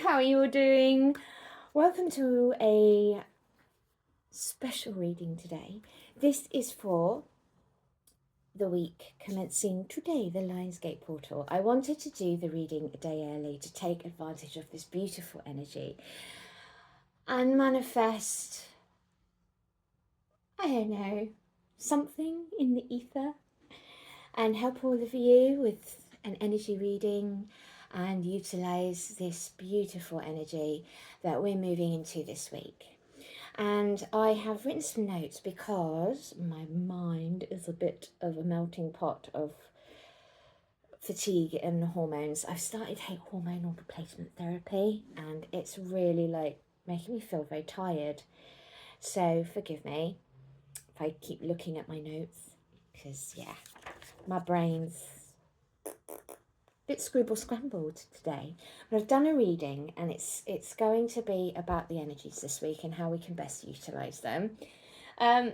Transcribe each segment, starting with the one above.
how are you all doing? Welcome to a special reading today. This is for the week commencing today, the Lionsgate portal. I wanted to do the reading a day early to take advantage of this beautiful energy and manifest, I don't know, something in the ether and help all of you with an energy reading and utilize this beautiful energy that we're moving into this week. And I have written some notes because my mind is a bit of a melting pot of fatigue and hormones. I've started hormonal replacement therapy and it's really making me feel very tired. So forgive me if I keep looking at my notes because my brain's a bit scrambled today. But I've done a reading and it's going to be about the energies this week and how we can best utilize them. The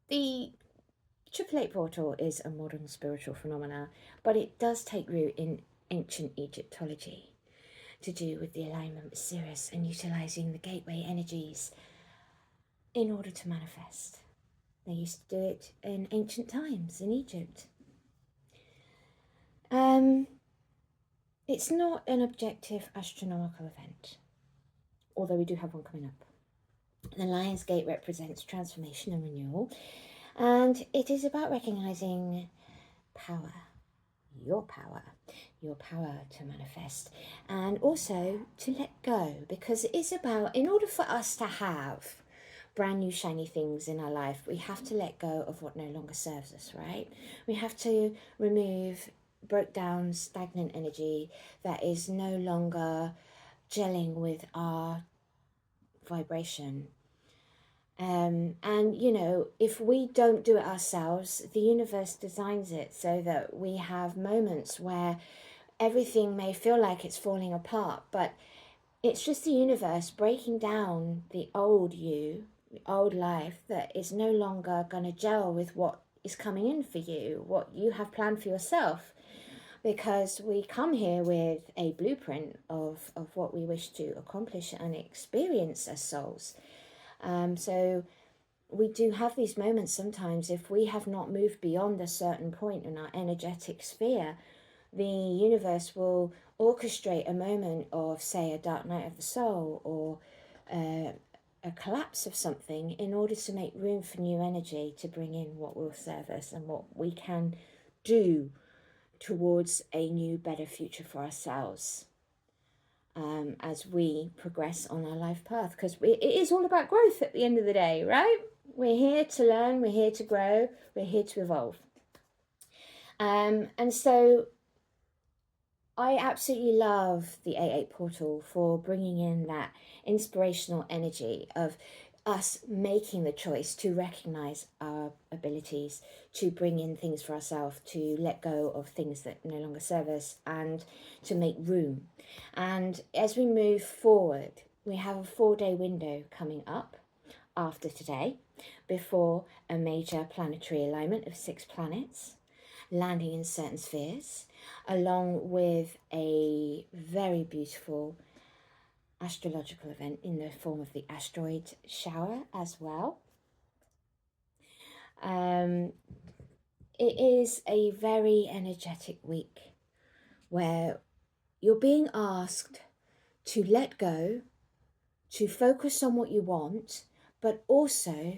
888 portal is a modern spiritual phenomena, but it does take root in ancient Egyptology to do with the alignment with Sirius and utilizing the gateway energies in order to manifest. They used to do it in ancient times in Egypt. It's not an objective astronomical event, although we do have one coming up. The Lion's Gate represents transformation and renewal, and it is about recognizing power, your power to manifest, and also to let go, because it is about, in order for us to have brand new shiny things in our life, we have to let go of what no longer serves us, right? We have to remove broke down stagnant energy that is no longer gelling with our vibration. And you know, if we don't do it ourselves, the universe designs it so that we have moments where everything may feel like it's falling apart, but it's just the universe breaking down the old you, the old life that is no longer going to gel with what is coming in for you, what you have planned for yourself. Because we come here with a blueprint of what we wish to accomplish and experience as souls. So we do have these moments sometimes, if we have not moved beyond a certain point in our energetic sphere, the universe will orchestrate a moment of, say, a dark night of the soul or a collapse of something in order to make room for new energy to bring in what will serve us and what we can do towards a new, better future for ourselves as we progress on our life path. Because it is all about growth at the end of the day, right? We're here to learn, we're here to grow, we're here to evolve. And so I absolutely love the 8-8 portal for bringing in that inspirational energy of us making the choice to recognize our abilities, to bring in things for ourselves, to let go of things that no longer serve us, and to make room. And as we move forward, we have a 4-day window coming up after today, before a major planetary alignment of 6 planets landing in certain spheres, along with a very beautiful astrological event in the form of the asteroid shower as well. It is a very energetic week where you're being asked to let go, to focus on what you want, but also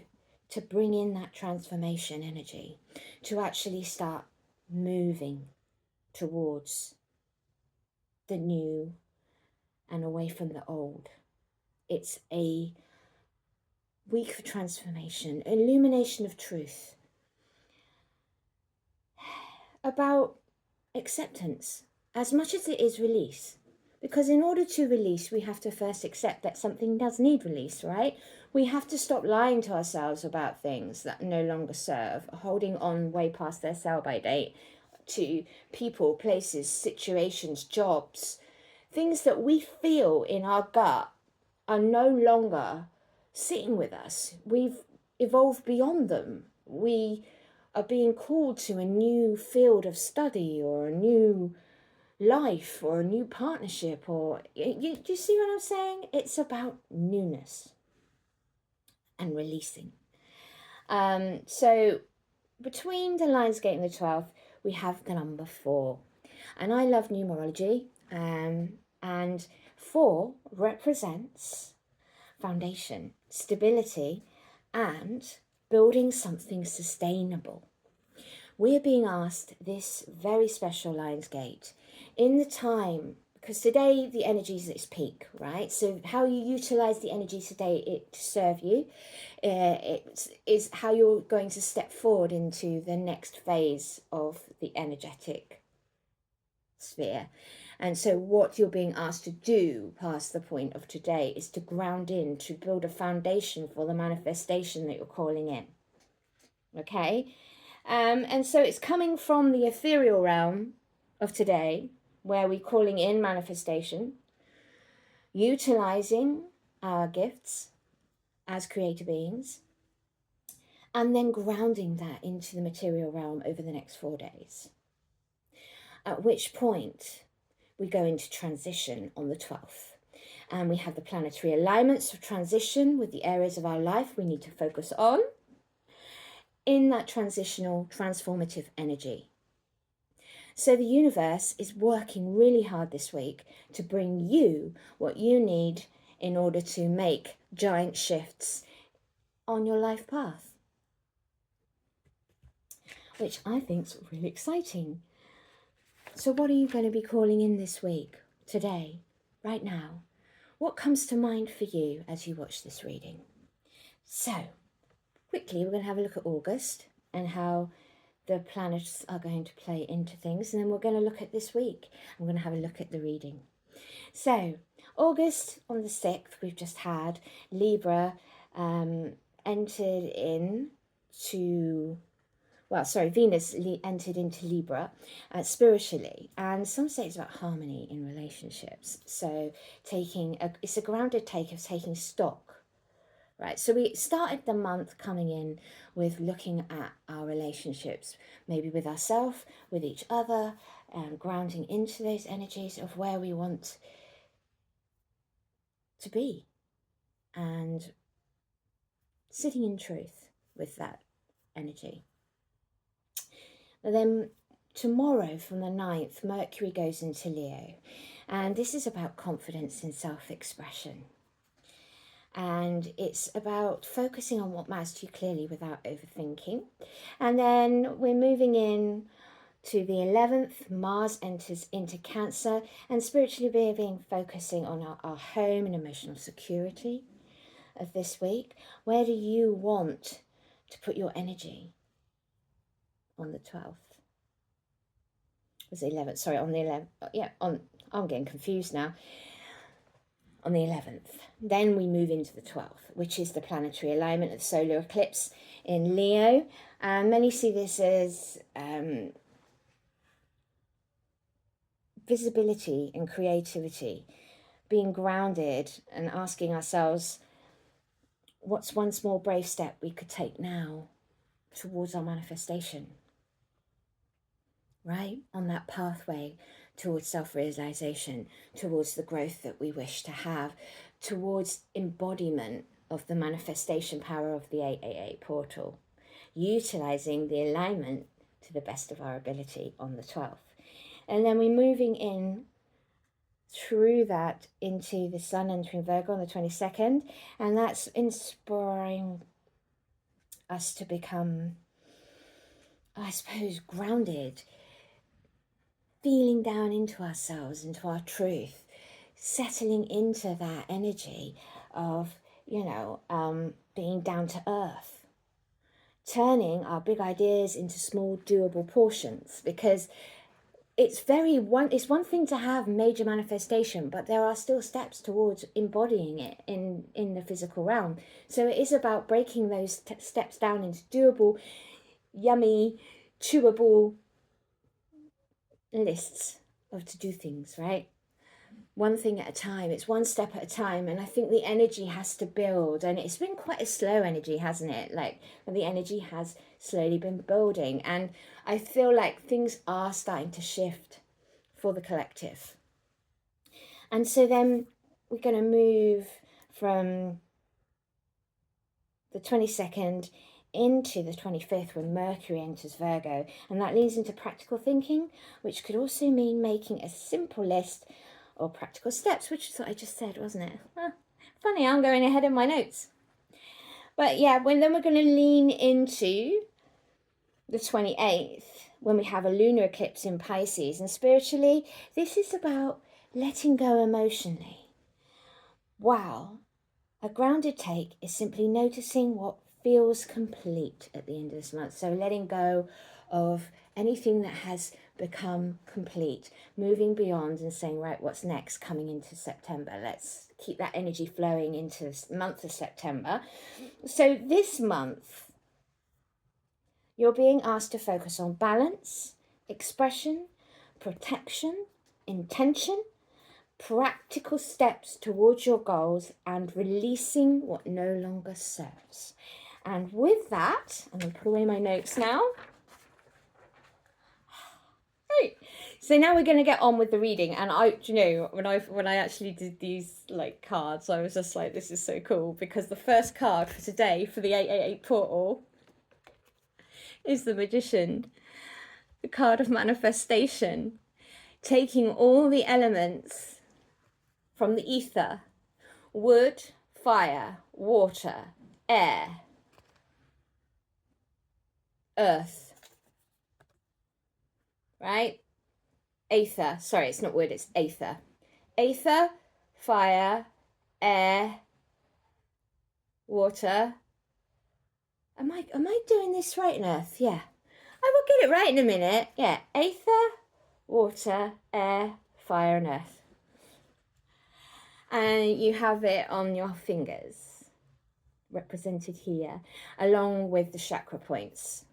to bring in that transformation energy, to actually start moving towards the new and away from the old. It's a week for transformation, illumination of truth, about acceptance as much as it is release. Because in order to release, we have to first accept that something does need release, right? We have to stop lying to ourselves about things that no longer serve, holding on way past their sell-by date to people, places, situations, jobs, things that we feel in our gut are no longer sitting with us. We've evolved beyond them. We are being called to a new field of study or a new life or a new partnership, or you see what I'm saying? It's about newness and releasing. So between the Lionsgate and the 12th, we have the number 4. And I love numerology. And 4 represents foundation, stability, and building something sustainable. We're being asked this very special Lionsgate in the time, because today the energy is at its peak, right? So how you utilize the energy today to serve you, it is how you're going to step forward into the next phase of the energetic sphere. And so what you're being asked to do past the point of today is to ground in, to build a foundation for the manifestation that you're calling in. Okay? And so it's coming from the ethereal realm of today, where we're calling in manifestation, utilizing our gifts as creator beings, and then grounding that into the material realm over the next 4 days. At which point we go into transition on the 12th. And we have the planetary alignments of transition with the areas of our life we need to focus on in that transitional, transformative energy. So the universe is working really hard this week to bring you what you need in order to make giant shifts on your life path, which I think is really exciting. So what are you going to be calling in this week, today, right now? What comes to mind for you as you watch this reading? So, quickly, we're going to have a look at August and how the planets are going to play into things. And then we're going to look at this week. I'm going to have a look at the reading. So, August on the 6th, we've just had Libra entered in to... Venus entered into Libra spiritually, and some say it's about harmony in relationships. So it's a grounded take of taking stock, right? So we started the month coming in with looking at our relationships, maybe with ourselves, with each other, grounding into those energies of where we want to be, and sitting in truth with that energy. And then tomorrow from the 9th, Mercury goes into Leo. And this is about confidence in self-expression. And it's about focusing on what matters to you clearly without overthinking. And then we're moving in to the 11th, Mars enters into Cancer. And spiritually we're being focusing on our home and emotional security of this week. Where do you want to put your energy? On the 12th. Was the 11th? Sorry, on the 11th. Yeah, I'm getting confused now. On the 11th. Then we move into the 12th, which is the planetary alignment of the solar eclipse in Leo. And many see this as visibility and creativity, being grounded and asking ourselves, what's one small brave step we could take now towards our manifestation? Right? On that pathway towards self-realization, towards the growth that we wish to have, towards embodiment of the manifestation power of the 888 portal, utilizing the alignment to the best of our ability on the 12th. And then we're moving in through that into the Sun entering Virgo on the 22nd, and that's inspiring us to become, I suppose, grounded, feeling down into ourselves, into our truth, settling into that energy of, being down to earth, turning our big ideas into small doable portions, because it's one thing to have major manifestation, but there are still steps towards embodying it in the physical realm. So it is about breaking those steps down into doable, yummy, chewable lists of to do things, right? One thing at a time. It's one step at a time. And I think the energy has to build, and it's been quite a slow energy, hasn't it? Like, the energy has slowly been building, and I feel like things are starting to shift for the collective. And so then we're going to move from the 22nd into the 25th when Mercury enters Virgo, and that leads into practical thinking, which could also mean making a simple list or practical steps, which is what I just said, wasn't it? Funny, I'm going ahead in my notes. But yeah, then we're going to lean into the 28th when we have a lunar eclipse in Pisces, and spiritually, this is about letting go emotionally. Wow. A grounded take is simply noticing what feels complete at the end of this month. So letting go of anything that has become complete, moving beyond and saying, right, what's next coming into September? Let's keep that energy flowing into the month of September. So this month, you're being asked to focus on balance, expression, protection, intention, practical steps towards your goals, and releasing what no longer serves. And with that, I'm going to put away my notes now. Right. So now we're going to get on with the reading. And when I actually did these like cards, I was just like, this is so cool, because the first card for today for the 888 portal is the Magician, the card of manifestation, taking all the elements from the ether: wood, fire, water, air, earth, right? Aether, sorry, it's not wood, it's aether. Aether, fire, air, water. Am I doing this right in earth? Yeah. I will get it right in a minute. Yeah, aether, water, air, fire, and earth. And you have it on your fingers, represented here, along with the chakra points.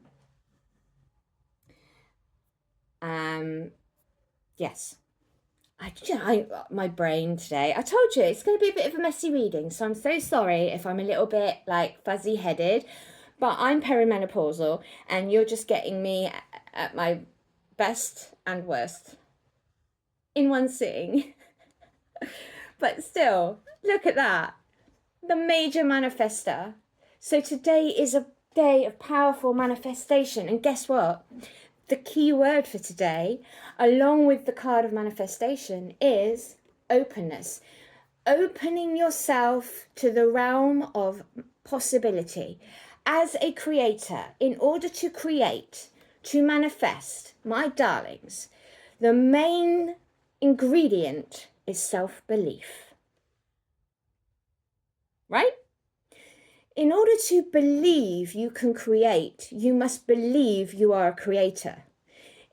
Yes. My brain today, I told you it's going to be a bit of a messy reading, so I'm so sorry if I'm a little bit like fuzzy headed, but I'm perimenopausal and you're just getting me at my best and worst in one sitting. But still, look at that. The major manifester. So today is a day of powerful manifestation. And guess what? The key word for today, along with the card of manifestation, is openness. Opening yourself to the realm of possibility. As a creator, in order to create, to manifest, my darlings, the main ingredient is self-belief. Right? In order to believe you can create, you must believe you are a creator.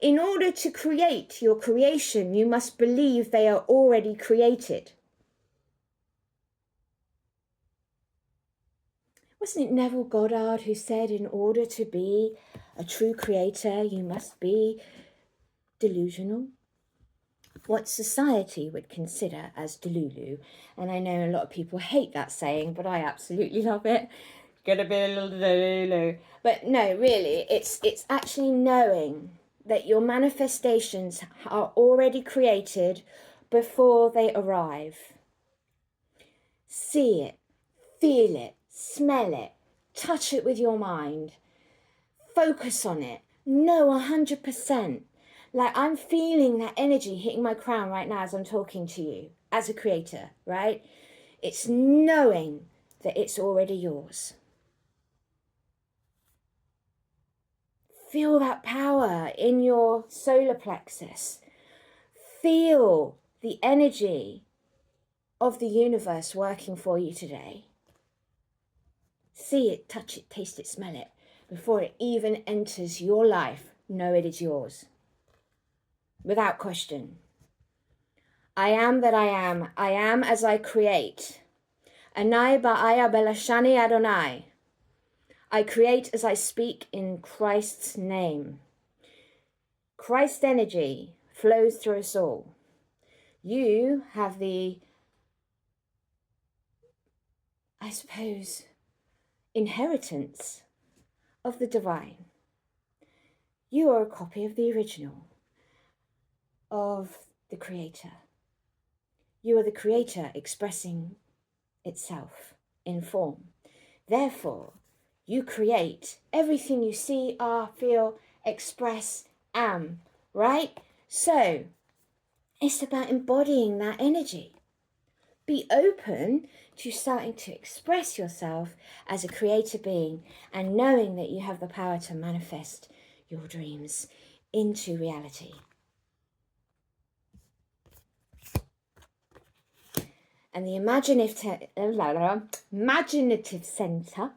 In order to create your creation, you must believe they are already created. Wasn't it Neville Goddard who said, in order to be a true creator, you must be delusional? What society would consider as delulu. And I know a lot of people hate that saying, but I absolutely love it. Gonna be a little delulu. But no, really, it's actually knowing that your manifestations are already created before they arrive. See it, feel it, smell it, touch it with your mind, focus on it, know 100%. Like, I'm feeling that energy hitting my crown right now as I'm talking to you, as a creator, right? It's knowing that it's already yours. Feel that power in your solar plexus. Feel the energy of the universe working for you today. See it, touch it, taste it, smell it. Before it even enters your life, know it is yours. Without question. I am that I am as I create. Anai ba'aya belashani Adonai. I create as I speak in Christ's name. Christ's energy flows through us all. You have the, I suppose, inheritance of the divine. You are a copy of the original, of the creator. You are the creator expressing itself in form. Therefore, you create everything you see, are, feel, express, am, right? So, it's about embodying that energy. Be open to starting to express yourself as a creator being and knowing that you have the power to manifest your dreams into reality. And the imaginative center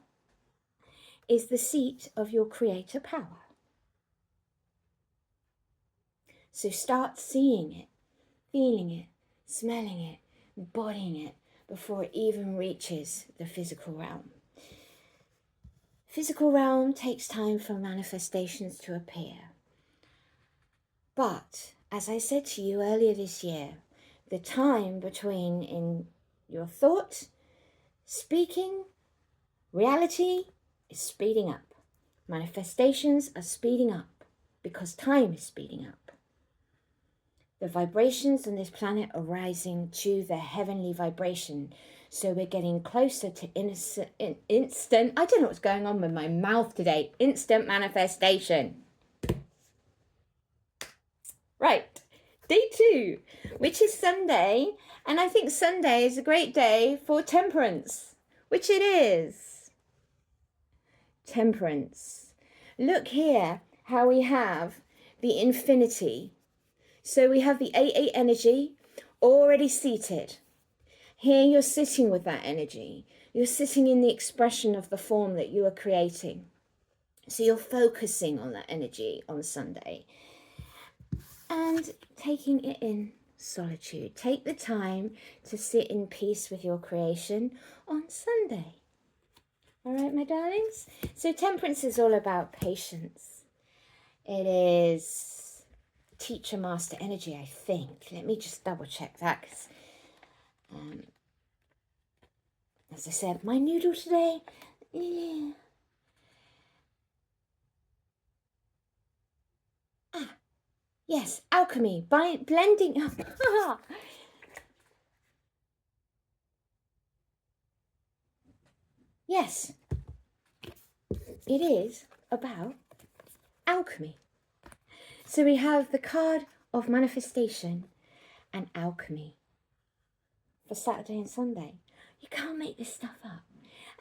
is the seat of your creator power. So start seeing it, feeling it, smelling it, embodying it before it even reaches the physical realm. Physical realm takes time for manifestations to appear. But, as I said to you earlier this year, the time between in your thought, speaking, reality is speeding up. Manifestations are speeding up because time is speeding up. The vibrations on this planet are rising to the heavenly vibration. So we're getting closer to instant, I don't know what's going on with my mouth today, instant manifestation. Right, day 2, which is Sunday. And I think Sunday is a great day for temperance, which it is. Temperance. Look here how we have the infinity. So we have the 8-8 energy already seated. Here you're sitting with that energy. You're sitting in the expression of the form that you are creating. So you're focusing on that energy on Sunday and taking it in solitude. Take the time to sit in peace with your creation on Sunday. All right, my darlings? So temperance is all about patience. It is teacher master energy, I think. Let me just double check that, because as I said, my noodle today, yes, alchemy, by blending. Yes, it is about alchemy. So we have the card of manifestation and alchemy for Saturday and Sunday. You can't make this stuff up.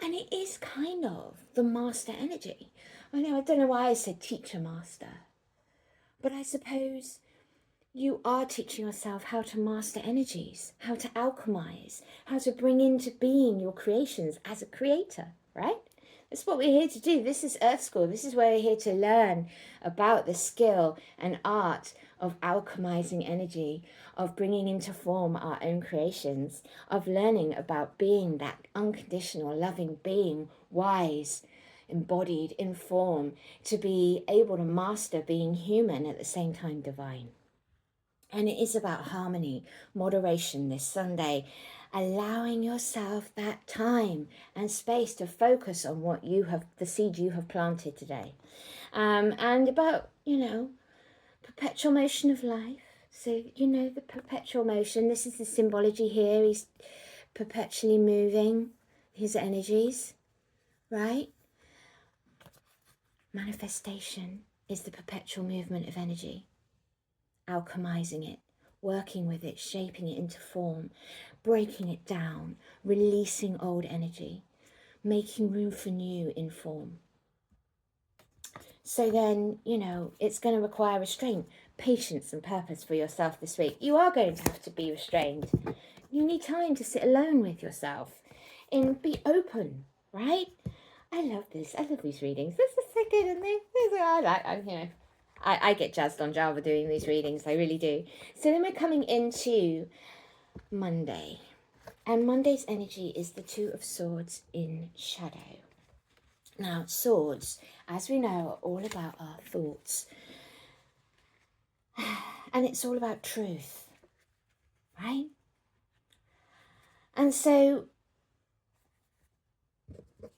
And it is kind of the master energy. I don't know why I said teacher master. But I suppose you are teaching yourself how to master energies, how to alchemize, how to bring into being your creations as a creator, right? That's what we're here to do. This is Earth School. This is where we're here to learn about the skill and art of alchemizing energy, of bringing into form our own creations, of learning about being that unconditional, loving being, wise, embodied in form, to be able to master being human at the same time divine. And it is about harmony, moderation this Sunday, allowing yourself that time and space to focus on what you have, the seed you have planted today. And about, perpetual motion of life. So, the perpetual motion, this is the symbology here. He's perpetually moving his energies, right? Manifestation is the perpetual movement of energy. Alchemizing it, working with it, shaping it into form, breaking it down, releasing old energy, making room for new in form. So then, it's going to require restraint, patience and purpose for yourself this week. You are going to have to be restrained. You need time to sit alone with yourself and be open, right? I love this. I love these readings. This is so good, and I get jazzed on Java doing these readings. I really do. So then we're coming into Monday. And Monday's energy is the Two of Swords in shadow. Now, swords, as we know, are all about our thoughts. And it's all about truth, right? And so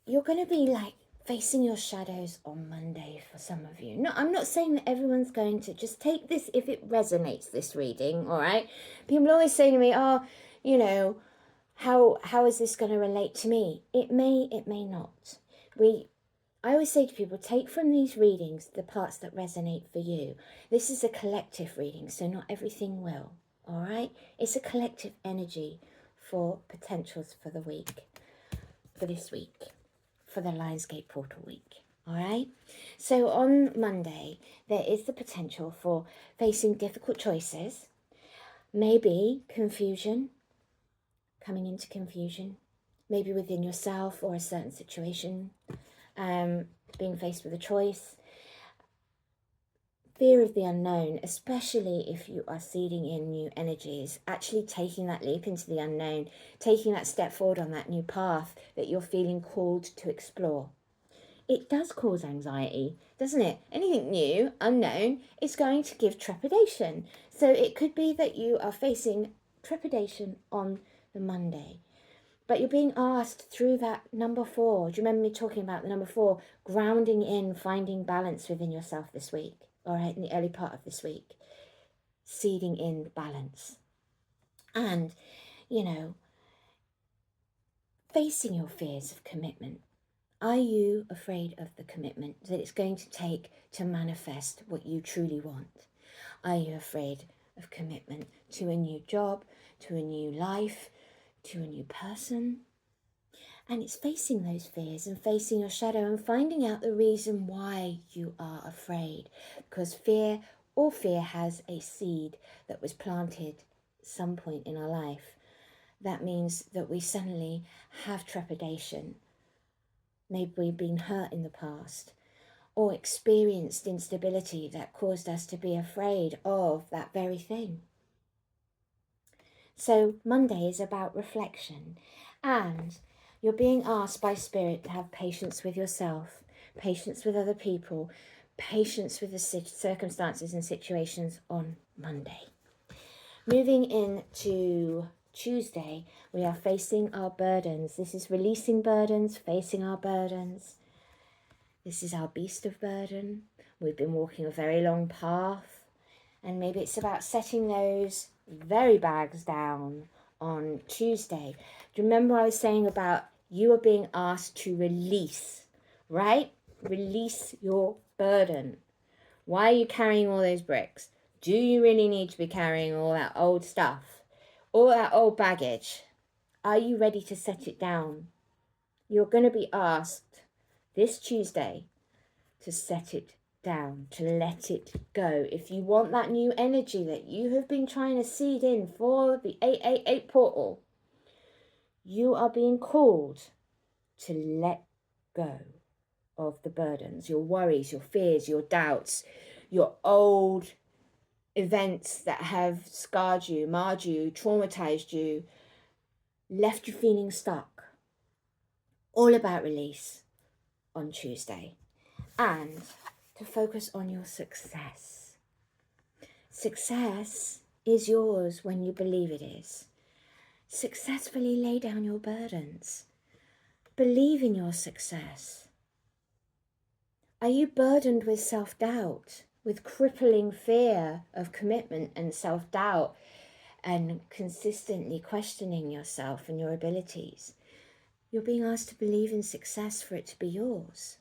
you're going to be facing your shadows on Monday for some of you. No, I'm not saying that everyone's going to. Just take this if it resonates, this reading, all right? People always say to me, oh, you know, how is this going to relate to me? It may not. I always say to people, take from these readings the parts that resonate for you. This is a collective reading, so not everything will, all right? It's a collective energy for potentials for the week, for this week, for the Lionsgate Portal week, all right? So on Monday, there is the potential for facing difficult choices, maybe confusion, coming into confusion, maybe within yourself or a certain situation, being faced with a choice, fear of the unknown, especially if you are seeding in new energies, actually taking that leap into the unknown, taking that step forward on that new path that you're feeling called to explore. It does cause anxiety, doesn't it? Anything new, unknown, is going to give trepidation. So it could be that you are facing trepidation on the Monday. But you're being asked through that number 4. Do you remember me talking about the number 4? Grounding in, finding balance within yourself this week. All right, in the early part of this week. Seeding in balance. And, you know, facing your fears of commitment. Are you afraid of the commitment that it's going to take to manifest what you truly want? Are you afraid of commitment to a new job, to a new life, to a new person? And it's facing those fears and facing your shadow and finding out the reason why you are afraid. Because all fear has a seed that was planted at some point in our life. That means that we suddenly have trepidation. Maybe we've been hurt in the past or experienced instability that caused us to be afraid of that very thing. So Monday is about reflection, and you're being asked by Spirit to have patience with yourself, patience with other people, patience with the circumstances and situations on Monday. Moving into Tuesday, we are facing our burdens. This is releasing burdens, facing our burdens. This is our beast of burden. We've been walking a very long path, and maybe it's about setting those very bags down on Tuesday. Do you remember I was saying about you are being asked to release, right? Release your burden. Why are you carrying all those bricks? Do you really need to be carrying all that old stuff? All that old baggage? Are you ready to set it down? You're going to be asked this Tuesday to set it down, to let it go. If you want that new energy that you have been trying to seed in for the 888 portal, you are being called to let go of the burdens, your worries, your fears, your doubts, your old events that have scarred you, marred you, traumatized you, left you feeling stuck. All about release on Tuesday. And to focus on your success. Success is yours when you believe it is. Successfully lay down your burdens. Believe in your success. Are you burdened with self-doubt, with crippling fear of commitment and self-doubt, and consistently questioning yourself and your abilities? You're being asked to believe in success for it to be yours.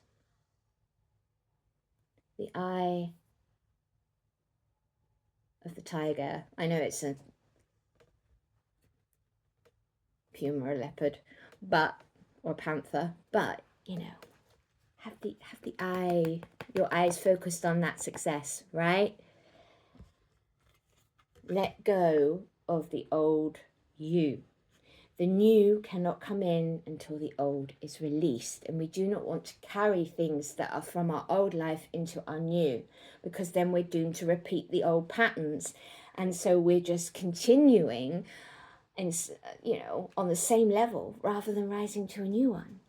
The eye of the tiger. I know it's a puma or a leopard, or a panther, but you know, have the eye, your eyes focused on that success, right? Let go of the old you. The new cannot come in until the old is released, and we do not want to carry things that are from our old life into our new, because then we're doomed to repeat the old patterns. And so we're just continuing and, you know, on the same level rather than rising to a new one.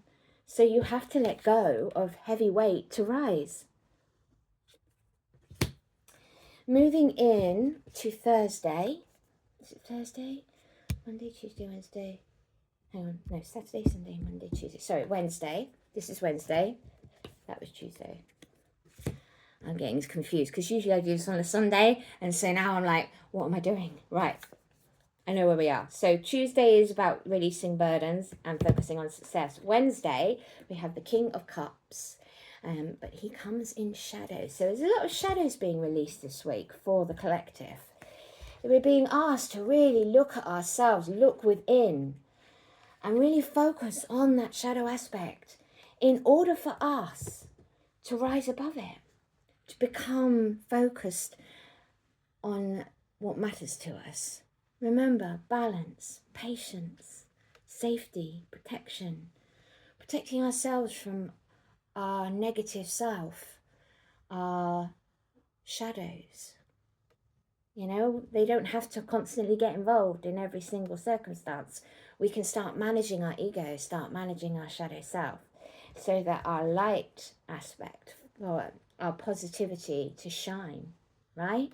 So you have to let go of heavy weight to rise. Moving in to Thursday. Is it Thursday? Monday, Tuesday, Wednesday. Hang on, no, Saturday, Sunday, Monday, Tuesday. Sorry, Wednesday. This is Wednesday. That was Tuesday. I'm getting confused because usually I do this on a Sunday, and so now I'm like, what am I doing? Right, I know where we are. So Tuesday is about releasing burdens and focusing on success. Wednesday, we have the King of Cups, but he comes in shadows. So there's a lot of shadows being released this week for the collective. We're being asked to really look at ourselves, look within, and really focus on that shadow aspect in order for us to rise above it, to become focused on what matters to us. Remember, balance, patience, safety, protection, protecting ourselves from our negative self, our shadows. You know, they don't have to constantly get involved in every single circumstance. We can start managing our ego, start managing our shadow self, so that our light aspect, or our positivity to shine, right?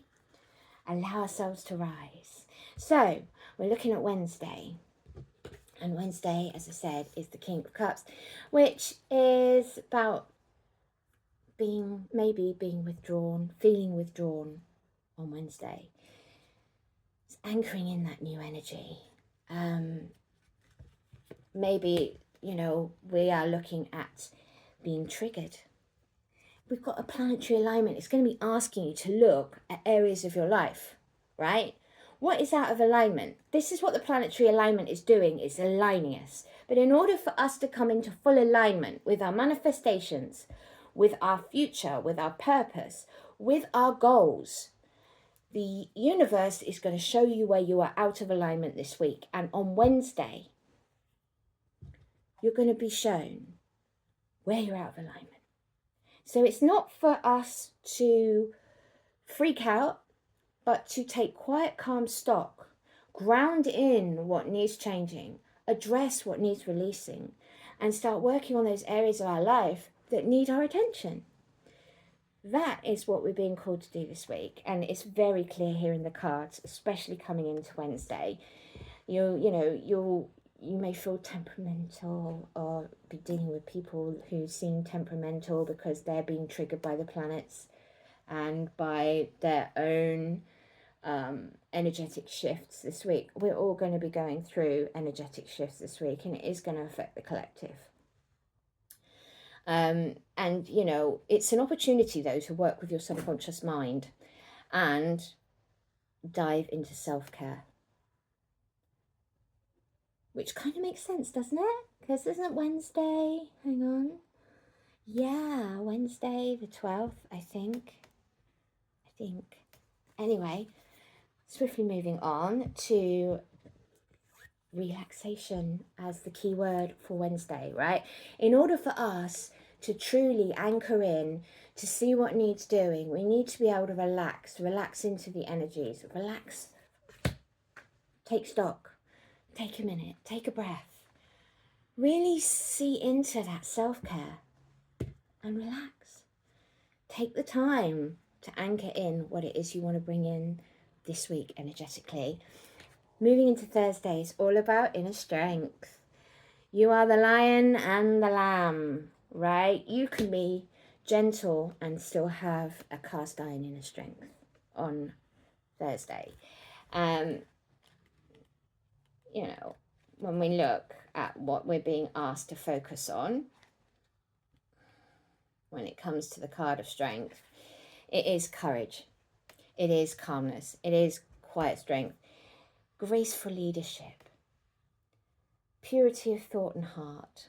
Allow ourselves to rise. So we're looking at Wednesday. And Wednesday, as I said, is the King of Cups, which is about being withdrawn, feeling withdrawn on Wednesday. It's anchoring in that new energy. Maybe, you know, we are looking at being triggered. We've got a planetary alignment. It's going to be asking you to look at areas of your life, right? What is out of alignment? This is what the planetary alignment is doing. It's aligning us. But in order for us to come into full alignment with our manifestations, with our future, with our purpose, with our goals, the universe is going to show you where you are out of alignment this week. And on Wednesday, you're going to be shown where you're out of alignment. So it's not for us to freak out, but to take quiet, calm stock, ground in what needs changing, address what needs releasing, and start working on those areas of our life that need our attention. That is what we're being called to do this week, and it's very clear here in the cards, especially coming into Wednesday. You may feel temperamental, or be dealing with people who seem temperamental because they're being triggered by the planets and by their own energetic shifts this week. We're all going to be going through energetic shifts this week, and it is going to affect the collective. And, you know, it's an opportunity, though, to work with your subconscious mind and dive into self-care. Which kind of makes sense, doesn't it? Because isn't Wednesday, hang on. Yeah, Wednesday the 12th, I think. Anyway, swiftly moving on to relaxation as the key word for Wednesday, right? In order for us to truly anchor in, to see what needs doing, we need to be able to relax into the energies, relax, take stock. Take a minute, take a breath. Really see into that self-care and relax. Take the time to anchor in what it is you want to bring in this week energetically. Moving into Thursday is all about inner strength. You are the lion and the lamb, right? You can be gentle and still have a cast iron inner strength on Thursday. You know, when we look at what we're being asked to focus on, when it comes to the card of strength, it is courage, it is calmness, it is quiet strength, graceful leadership, purity of thought and heart,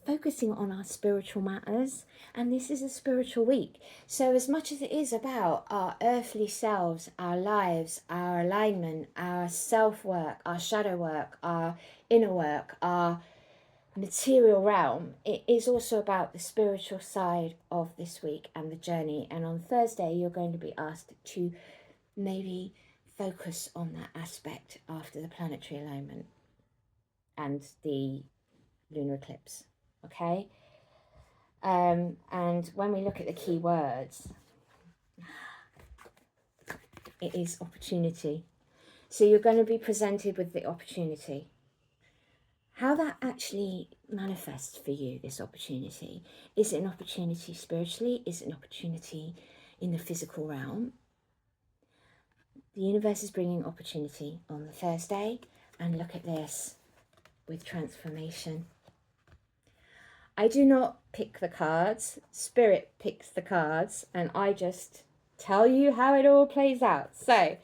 focusing on our spiritual matters. And this is a spiritual week, so as much as it is about our earthly selves, our lives, our alignment, our self-work, our shadow work, our inner work, our material realm, it is also about the spiritual side of this week and the journey. And on Thursday, you're going to be asked to maybe focus on that aspect after the planetary alignment and the lunar eclipse, okay? And when we look at the key words, it is opportunity. So you're going to be presented with the opportunity. how that actually manifests for you, this opportunity. Is it an opportunity spiritually? Is it an opportunity in the physical realm? The universe is bringing opportunity on the Thursday, and look at this with transformation. I do not pick the cards, Spirit picks the cards, and I just tell you how it all plays out. So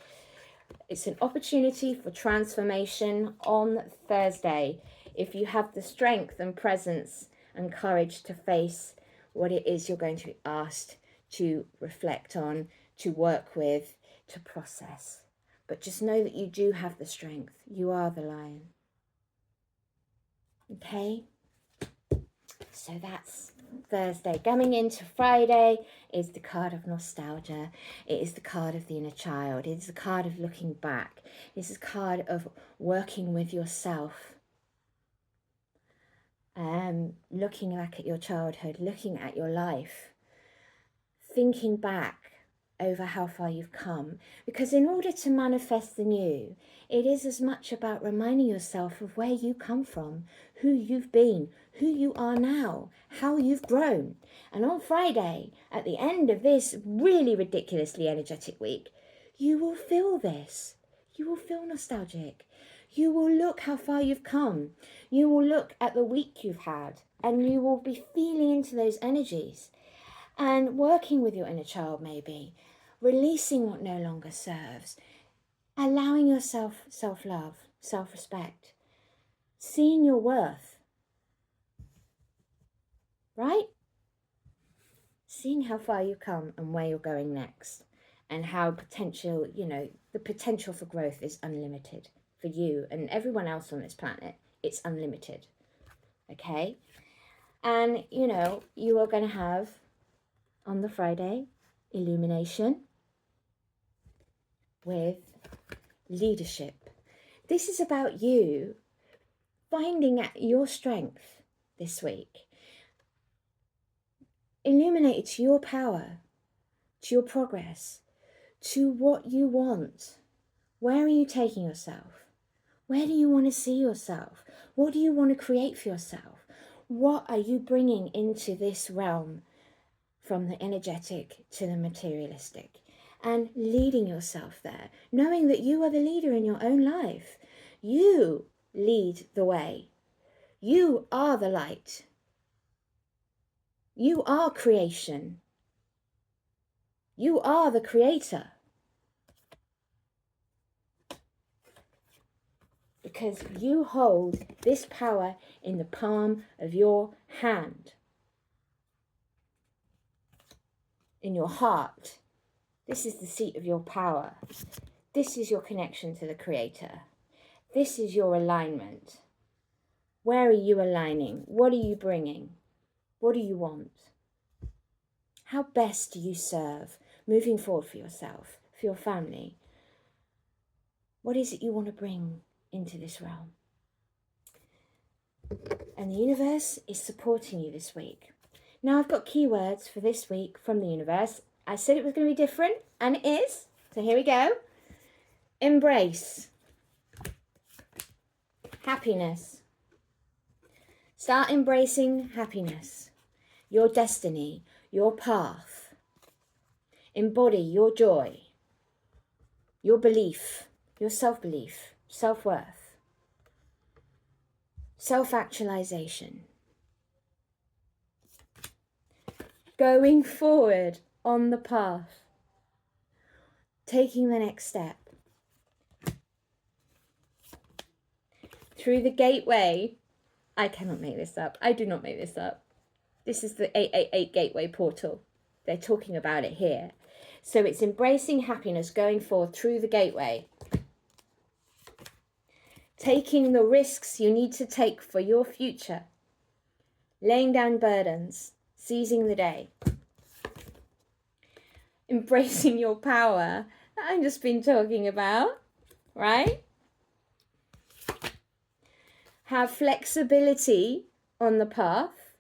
it's an opportunity for transformation on Thursday. If you have the strength and presence and courage to face what it is you're going to be asked to reflect on, to work with, to process. But just know that you do have the strength. You are the lion. Okay? So that's Thursday. Coming into Friday is the card of nostalgia. It is the card of the inner child. It is the card of looking back. It's a card of working with yourself. Looking back at your childhood, looking at your life, thinking back over how far you've come. Because in order to manifest the new, it is as much about reminding yourself of where you come from, who you've been, who you are now, how you've grown. And on Friday, at the end of this really ridiculously energetic week, you will feel this. You will feel nostalgic. You will look how far you've come. You will look at the week you've had, and you will be feeling into those energies and working with your inner child, maybe releasing what no longer serves, allowing yourself self-love, self-respect, seeing your worth, right? Seeing how far you've come and where you're going next, and how potential, the potential for growth is unlimited for you and everyone else on this planet. It's unlimited, okay? And, you are going to have, on the Friday, illumination with leadership. This is about you finding your strength this week. Illuminate it to your power, to your progress, to what you want. Where are you taking yourself? Where do you want to see yourself? What do you want to create for yourself? What are you bringing into this realm, from the energetic to the materialistic? And leading yourself there, knowing that you are the leader in your own life. You lead the way. You are the light. You are creation. You are the creator. Because you hold this power in the palm of your hand. In your heart. This is the seat of your power. This is your connection to the creator. This is your alignment. Where are you aligning? What are you bringing? What do you want? How best do you serve moving forward for yourself, for your family? What is it you want to bring into this realm? And the universe is supporting you this week. Now I've got keywords for this week from the universe. I said it was going to be different, and it is. So here we go. Embrace. Happiness. Start embracing happiness. Your destiny, your path. Embody your joy, your belief, your self-belief, self-worth, self-actualization. Going forward on the path, taking the next step. Through the gateway, I cannot make this up. I do not make this up. This is the 888 gateway portal. They're talking about it here. So it's embracing happiness, going forward through the gateway. Taking the risks you need to take for your future. Laying down burdens, seizing the day. Embracing your power that I've just been talking about, right? Have flexibility on the path.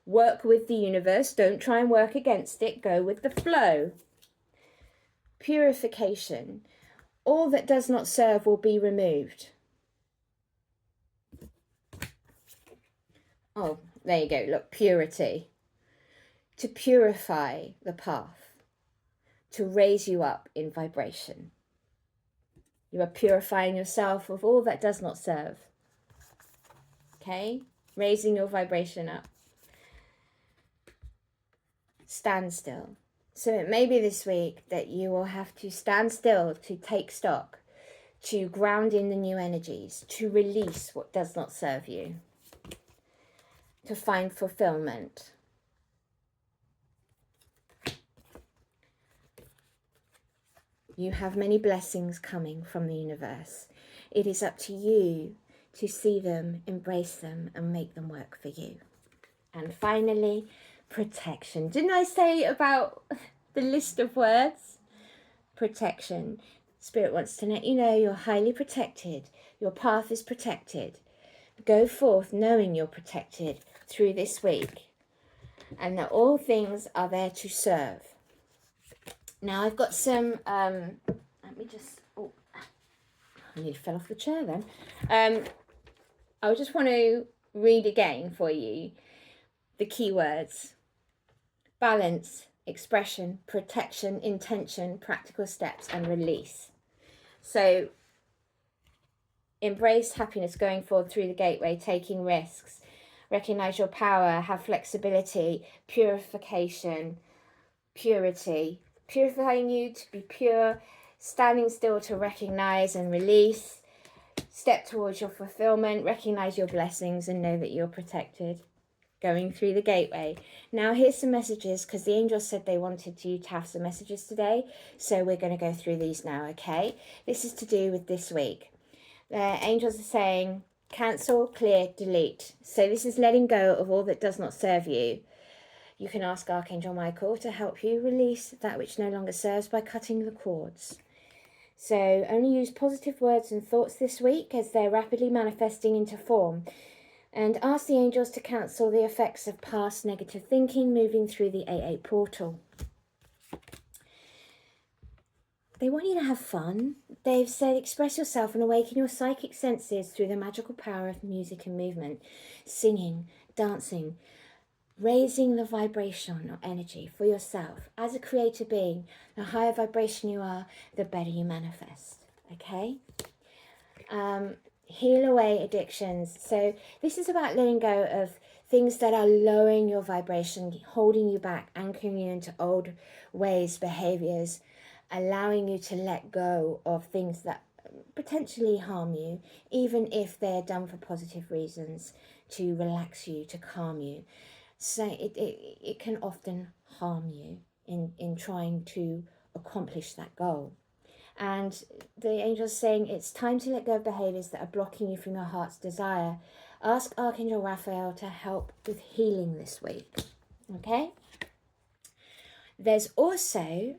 Work with the universe. Don't try and work against it. Go with the flow. Purification. All that does not serve will be removed. Oh, there you go. Look, purity. To purify the path, to raise you up in vibration. You are purifying yourself of all that does not serve. Okay? Raising your vibration up. Stand still. So it may be this week that you will have to stand still to take stock, to ground in the new energies, to release what does not serve you, to find fulfillment. You have many blessings coming from the universe. It is up to you to see them, embrace them, and make them work for you. And finally, protection. Didn't I say about the list of words? Protection. Spirit wants to let you know you're highly protected. Your path is protected. Go forth knowing you're protected through this week, and that all things are there to serve. Now I've got some, let me just, oh, I nearly fell off the chair then. I just want to read again for you the keywords: balance, expression, protection, intention, practical steps, and release. So embrace happiness, going forward through the gateway, taking risks, recognize your power, have flexibility, purification, purity, purifying you to be pure, standing still to recognize and release, step towards your fulfillment, recognize your blessings and know that you're protected, going through the gateway. Now here's some messages, because the angels said they wanted you to have some messages today, so we're going to go through these now. Okay, this is to do with this week. The angels are saying cancel, clear, delete. So this is letting go of all that does not serve you. You can ask Archangel Michael to help you release that which no longer serves by cutting the cords. So only use positive words and thoughts this week as they're rapidly manifesting into form. And ask the angels to cancel the effects of past negative thinking moving through the 8-8 portal. They want you to have fun. They've said express yourself and awaken your psychic senses through the magical power of music and movement. Singing, dancing, raising the vibration or energy for yourself. As a creator being, the higher vibration you are, the better you manifest. Okay? Heal away addictions. So this is about letting go of things that are lowering your vibration, holding you back, anchoring you into old ways, behaviors, allowing you to let go of things that potentially harm you, even if they're done for positive reasons, to relax you, to calm you. So it can often harm you in trying to accomplish that goal. And the angel's saying it's time to let go of behaviors that are blocking you from your heart's desire. Ask Archangel Raphael to help with healing this week. Okay? There's also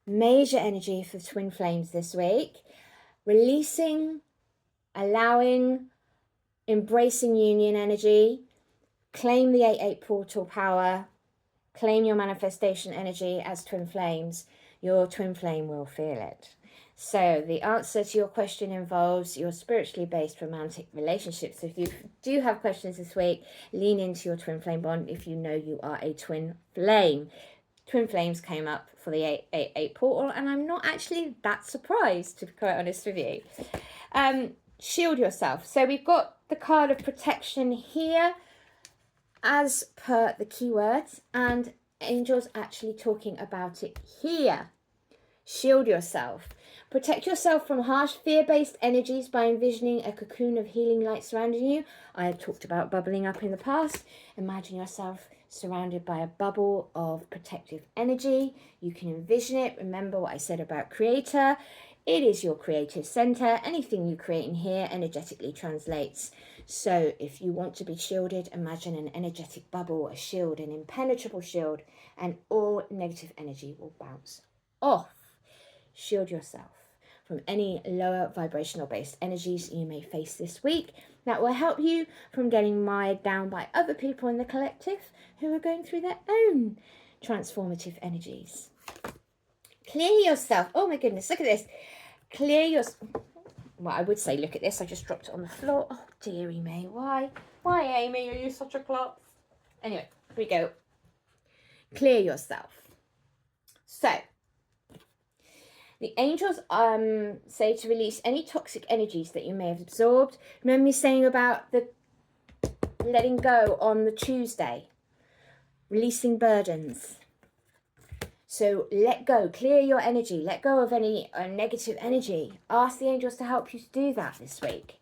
major energy for twin flames this week. Releasing, allowing, embracing union energy. Claim the 8-8 portal power. Claim your manifestation energy as twin flames. Your twin flame will feel it. So the answer to your question involves your spiritually based romantic relationships. If you do have questions this week, lean into your twin flame bond if you know you are a twin flame. Twin flames came up for the 8-8 portal, and I'm not actually that surprised, to be quite honest with you. Shield yourself. So we've got the card of protection here as per the keywords, and angels actually talking about it here. Shield yourself. Protect yourself from harsh fear-based energies by envisioning a cocoon of healing light surrounding you. I have talked about bubbling up in the past. Imagine yourself surrounded by a bubble of protective energy. You can envision it. Remember what I said about creator. It is your creative center. Anything you create in here energetically translates. So if you want to be shielded, imagine an energetic bubble, a shield, an impenetrable shield, and all negative energy will bounce off. Shield yourself from any lower vibrational based energies you may face this week. That will help you from getting mired down by other people in the collective who are going through their own transformative energies. Clear yourself. Oh my goodness, look at this. Clear your... well, I would say look at this. I just dropped it on the floor. Oh, dearie me. Why? Why, Amy, are you such a klutz? Anyway, here we go. Clear yourself. So, the angels say to release any toxic energies that you may have absorbed. Remember me saying about the letting go on the Tuesday? Releasing burdens. So let go, clear your energy, let go of any negative energy. Ask the angels to help you to do that this week.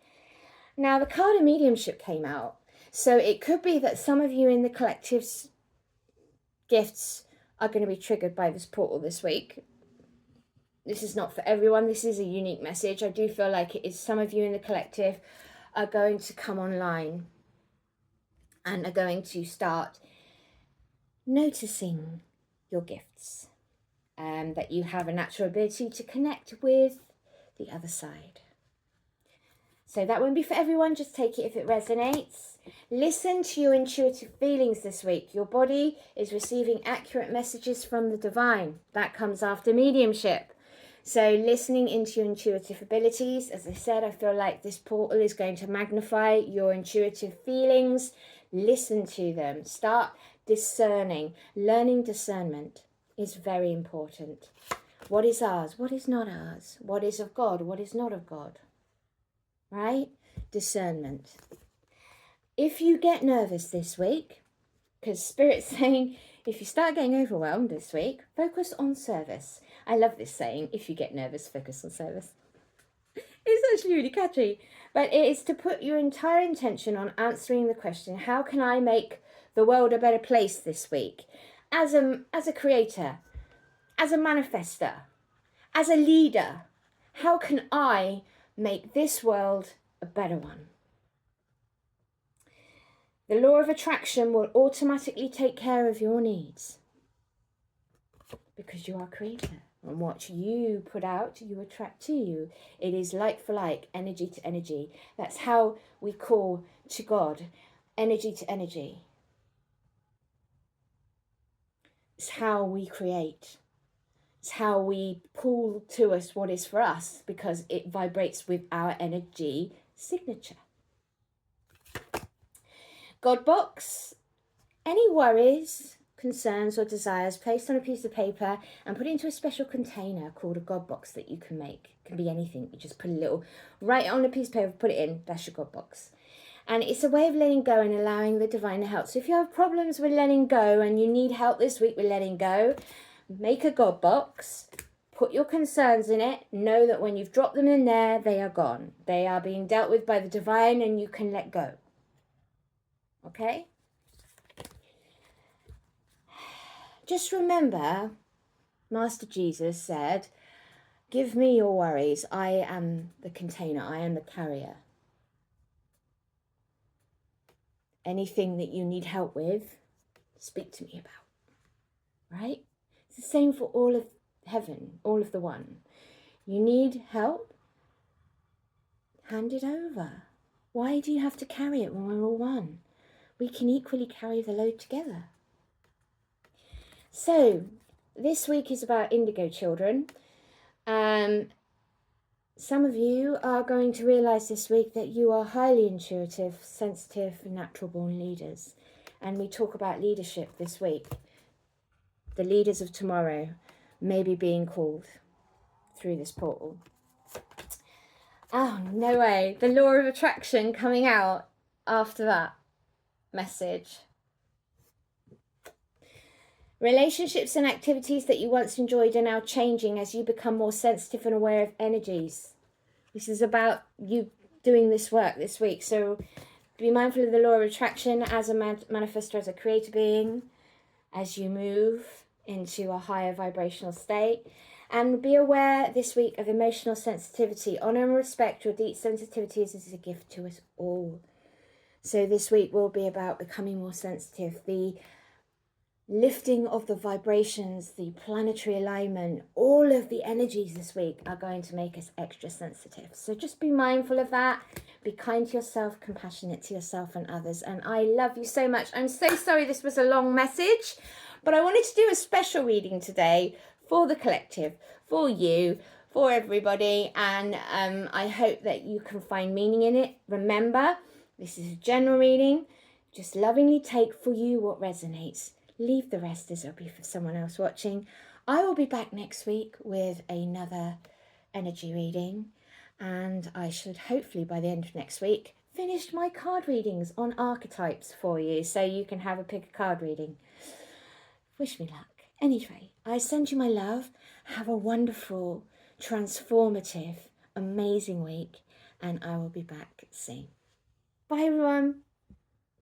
Now, the card of mediumship came out. So it could be that some of you in the collective's gifts are going to be triggered by this portal this week. This is not for everyone. This is a unique message. I do feel like it is some of you in the collective are going to come online and are going to start noticing your gifts, that you have a natural ability to connect with the other side. So that won't be for everyone, just take it if it resonates. Listen to your intuitive feelings this week. Your body is receiving accurate messages from the divine. That comes after mediumship. So listening into your intuitive abilities, as I said, I feel like this portal is going to magnify your intuitive feelings. Listen to them. Start discerning. Learning discernment is very important. What is ours? What is not ours? What is of God? What is not of God? Right? Discernment. If you get nervous this week, because Spirit's saying, if you start getting overwhelmed this week, focus on service. I love this saying, if you get nervous, focus on service. It's actually really catchy. But it is to put your entire intention on answering the question, how can I make the world a better place this week? As a creator, as a manifester, as a leader, how can I make this world a better one? The law of attraction will automatically take care of your needs because you are a creator. And what you put out, you attract to you. It is like for like, energy to energy. That's how we call to God, energy to energy. It's how we create. It's how we pull to us what is for us because it vibrates with our energy signature. God box, any worries, concerns or desires placed on a piece of paper and put into a special container called a God box that you can make. It can be anything. You just put a little, write it on a piece of paper, put it in, that's your God box. And it's a way of letting go and allowing the divine to help. So if you have problems with letting go and you need help this week with letting go, make a God box, put your concerns in it, know that when you've dropped them in there, they are gone. They are being dealt with by the divine and you can let go. Okay? Just remember, Master Jesus said, give me your worries. I am the container. I am the carrier. Anything that you need help with, speak to me about. Right? It's the same for all of heaven, all of the one. You need help? Hand it over. Why do you have to carry it when we're all one? We can equally carry the load together. So, this week is about indigo children. Some of you are going to realise this week that you are highly intuitive, sensitive, natural born leaders. And we talk about leadership this week. The leaders of tomorrow may be being called through this portal. Oh, no way. The law of attraction coming out after that message. Relationships and activities that you once enjoyed are now changing as you become more sensitive and aware of energies. This is about you doing this work this week. So be mindful of the law of attraction as a manifestor, as a creator being, as you move into a higher vibrational state. And be aware this week of emotional sensitivity. Honor and respect your deep sensitivities is a gift to us all. So this week will be about becoming more sensitive. The lifting of the vibrations, the planetary alignment, all of the energies this week are going to make us extra sensitive. So just be mindful of that. Be kind to yourself, compassionate to yourself and others. And I love you so much. I'm so sorry this was a long message, but I wanted to do a special reading today for the collective, for you, for everybody, and I hope that you can find meaning in it. Remember, this is a general reading. Just lovingly take for you what resonates. Leave the rest as it'll be for someone else watching. I will be back next week with another energy reading, and I should hopefully by the end of next week finish my card readings on archetypes for you, so you can have a pick a card reading. Wish me luck. Anyway, I send you my love. Have a wonderful, transformative, amazing week, and I will be back soon. Bye, everyone.